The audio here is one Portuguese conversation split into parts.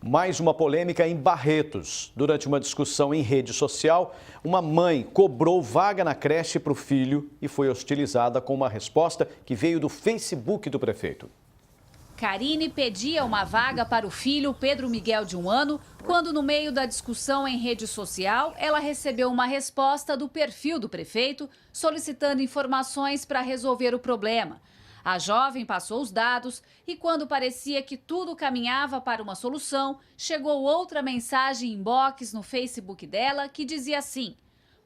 Mais uma polêmica em Barretos. Durante uma discussão em rede social, uma mãe cobrou vaga na creche para o filho e foi hostilizada com uma resposta que veio do Facebook do prefeito. Karine pedia uma vaga para o filho Pedro Miguel, de 1 ano, quando no meio da discussão em rede social, ela recebeu uma resposta do perfil do prefeito solicitando informações para resolver o problema. A jovem passou os dados e, quando parecia que tudo caminhava para uma solução, chegou outra mensagem inbox no Facebook dela que dizia assim: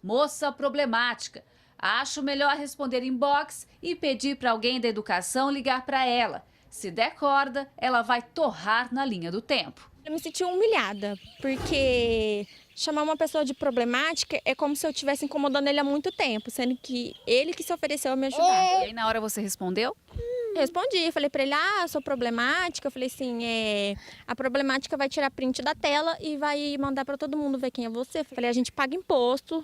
moça problemática, acho melhor responder inbox e pedir para alguém da educação ligar para ela. Se der corda, ela vai torrar na linha do tempo. Eu me senti humilhada, porque chamar uma pessoa de problemática é como se eu estivesse incomodando ele há muito tempo, sendo que ele que se ofereceu a me ajudar. E aí na hora você respondeu? Respondi, falei pra ele, eu sou problemática, eu falei assim, a problemática vai tirar print da tela e vai mandar pra todo mundo ver quem é você. Falei, a gente paga imposto,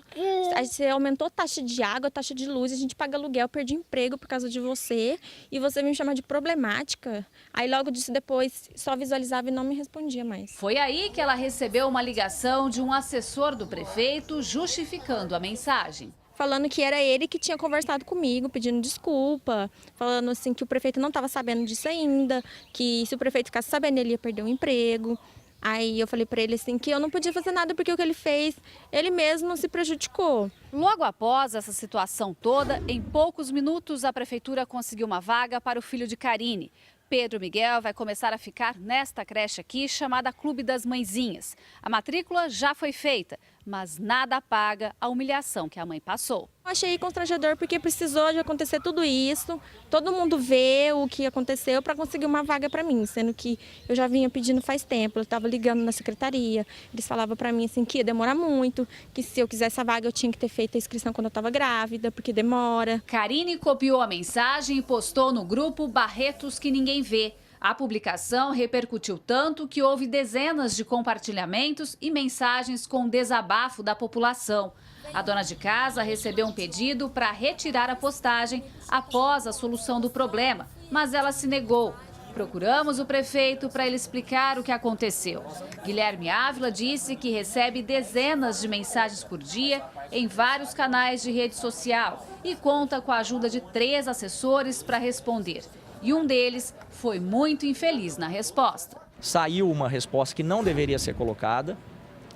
você aumentou taxa de água, taxa de luz, a gente paga aluguel, perdi emprego por causa de você e você vem me chamar de problemática. Aí logo disso depois só visualizava e não me respondia mais. Foi aí que ela recebeu uma ligação de um assessor do prefeito justificando a mensagem. Falando que era ele que tinha conversado comigo, pedindo desculpa, falando assim que o prefeito não estava sabendo disso ainda, que se o prefeito ficasse sabendo ele ia perder o emprego. Aí eu falei para ele assim que eu não podia fazer nada porque o que ele fez, ele mesmo se prejudicou. Logo após essa situação toda, em poucos minutos a prefeitura conseguiu uma vaga para o filho de Karine. Pedro Miguel vai começar a ficar nesta creche aqui, chamada Clube das Mãezinhas. A matrícula já foi feita, mas nada apaga a humilhação que a mãe passou. Achei constrangedor porque precisou de acontecer tudo isso, todo mundo vê o que aconteceu para conseguir uma vaga para mim, sendo que eu já vinha pedindo faz tempo, eu estava ligando na secretaria, eles falavam para mim assim que ia demorar muito, que se eu quisesse a vaga eu tinha que ter feito a inscrição quando eu estava grávida, porque demora. Karine copiou a mensagem e postou no grupo Barretos que ninguém vê. A publicação repercutiu tanto que houve dezenas de compartilhamentos e mensagens com desabafo da população. A dona de casa recebeu um pedido para retirar a postagem após a solução do problema, mas ela se negou. Procuramos o prefeito para ele explicar o que aconteceu. Guilherme Ávila disse que recebe dezenas de mensagens por dia em vários canais de rede social e conta com a ajuda de 3 assessores para responder. E um deles foi muito infeliz na resposta. Saiu uma resposta que não deveria ser colocada,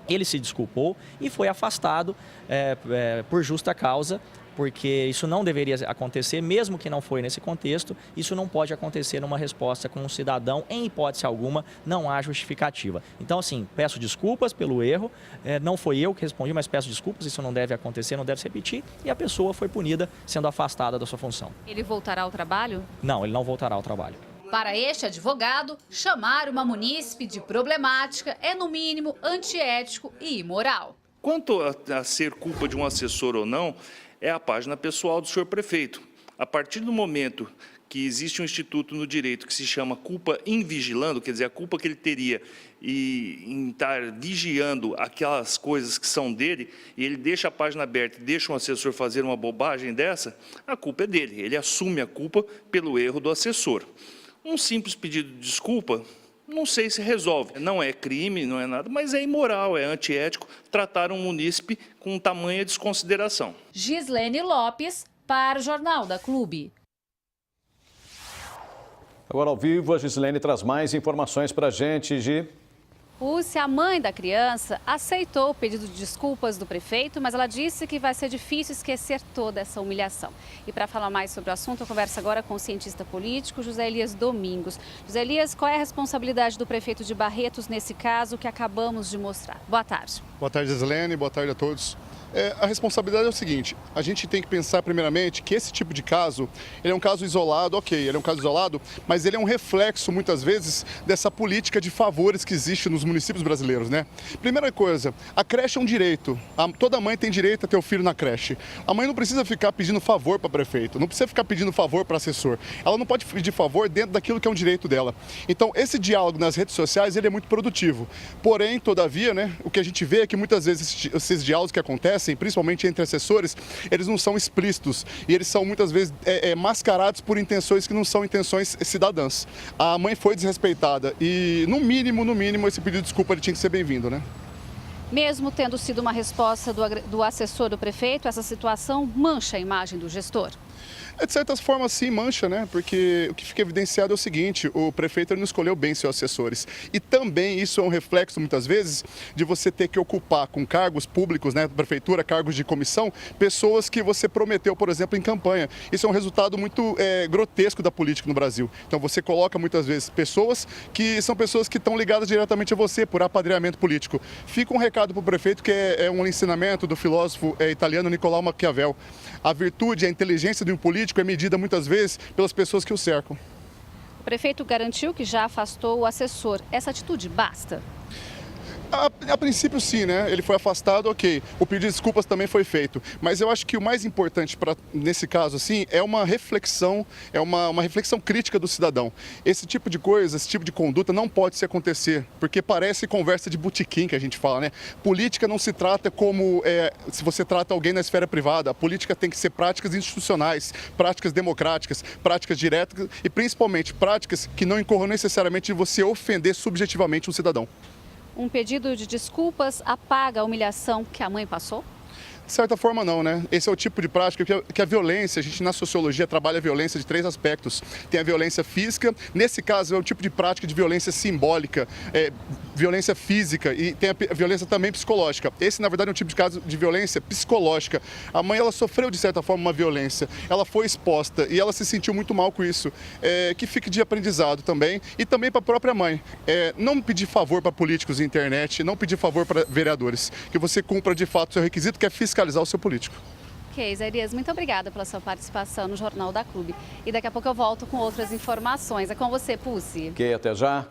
ele se desculpou e foi afastado por justa causa, porque isso não deveria acontecer, mesmo que não foi nesse contexto, isso não pode acontecer numa resposta com um cidadão, em hipótese alguma, não há justificativa. Então, assim, peço desculpas pelo erro, não foi eu que respondi, mas peço desculpas, isso não deve acontecer, não deve se repetir, e a pessoa foi punida sendo afastada da sua função. Ele voltará ao trabalho? Não, ele não voltará ao trabalho. Para este advogado, chamar uma munícipe de problemática é, no mínimo, antiético e imoral. Quanto a ser culpa de um assessor ou não, é a página pessoal do senhor prefeito. A partir do momento que existe um instituto no direito que se chama culpa invigilando, quer dizer, a culpa que ele teria em estar vigiando aquelas coisas que são dele, e ele deixa a página aberta e deixa um assessor fazer uma bobagem dessa, a culpa é dele. Ele assume a culpa pelo erro do assessor. Um simples pedido de desculpa, não sei se resolve. Não é crime, não é nada, mas é imoral, é antiético tratar um munícipe com tamanha desconsideração. Gislene Lopes, para o Jornal da Clube. Agora ao vivo, a Gislene traz mais informações para a gente, Gi. A mãe da criança, aceitou o pedido de desculpas do prefeito, mas ela disse que vai ser difícil esquecer toda essa humilhação. E para falar mais sobre o assunto, eu converso agora com o cientista político José Elias Domingos. José Elias, qual é a responsabilidade do prefeito de Barretos nesse caso que acabamos de mostrar? Boa tarde. Boa tarde, Gislene. Boa tarde a todos. A responsabilidade é o seguinte, a gente tem que pensar primeiramente que esse tipo de caso, ele é um caso isolado, ok, ele é um caso isolado, mas ele é um reflexo, muitas vezes, dessa política de favores que existe nos municípios brasileiros, né? Primeira coisa, a creche é um direito, toda mãe tem direito a ter o filho na creche. A mãe não precisa ficar pedindo favor para prefeito, não precisa ficar pedindo favor para assessor, ela não pode pedir favor dentro daquilo que é um direito dela. Então, esse diálogo nas redes sociais, ele é muito produtivo. Porém, todavia, né, o que a gente vê é que muitas vezes esses diálogos que acontecem, principalmente entre assessores, eles não são explícitos e eles são muitas vezes mascarados por intenções que não são intenções cidadãs. A mãe foi desrespeitada e, no mínimo, esse pedido pedido de desculpa ele tinha que ser bem-vindo, né? Mesmo tendo sido uma resposta do assessor do prefeito, essa situação mancha a imagem do gestor. De certas formas, sim, mancha, né? Porque o que fica evidenciado é o seguinte, o prefeito ele não escolheu bem seus assessores. E também isso é um reflexo, muitas vezes, de você ter que ocupar com cargos públicos, né, prefeitura, cargos de comissão, pessoas que você prometeu, por exemplo, em campanha. Isso é um resultado muito grotesco da política no Brasil. Então você coloca, muitas vezes, pessoas que estão ligadas diretamente a você, por apadrinhamento político. Fica um recado para o prefeito que é um ensinamento do filósofo italiano Nicolau Maquiavel. A virtude, a inteligência de um político é medida muitas vezes pelas pessoas que o cercam. O prefeito garantiu que já afastou o assessor. Essa atitude basta? A princípio, sim, né? Ele foi afastado, ok. O pedido de desculpas também foi feito. Mas eu acho que o mais importante, nesse caso, assim, é uma reflexão, uma reflexão crítica do cidadão. Esse tipo de coisa, esse tipo de conduta não pode se acontecer, porque parece conversa de botequim que a gente fala, né? Política não se trata como se você trata alguém na esfera privada. A política tem que ser práticas institucionais, práticas democráticas, práticas diretas e, principalmente, práticas que não incorram necessariamente de você ofender subjetivamente um cidadão. Um pedido de desculpas apaga a humilhação que a mãe passou? De certa forma não, né? Esse é o tipo de prática que a violência, a gente na sociologia trabalha a violência de 3 aspectos. Tem a violência física, nesse caso é o tipo de prática de violência simbólica, violência física e tem a violência também psicológica. Esse, na verdade, é um tipo de caso de violência psicológica. A mãe, ela sofreu de certa forma uma violência, ela foi exposta e ela se sentiu muito mal com isso. Que fique de aprendizado também e também para a própria mãe. Não pedir favor para políticos na internet, não pedir favor para vereadores, que você cumpra de fato o seu requisito, que é fiscalizar o seu político. Ok, Isaías, muito obrigada pela sua participação no Jornal da Clube. E daqui a pouco eu volto com outras informações. É com você, Pucci. Ok, até já.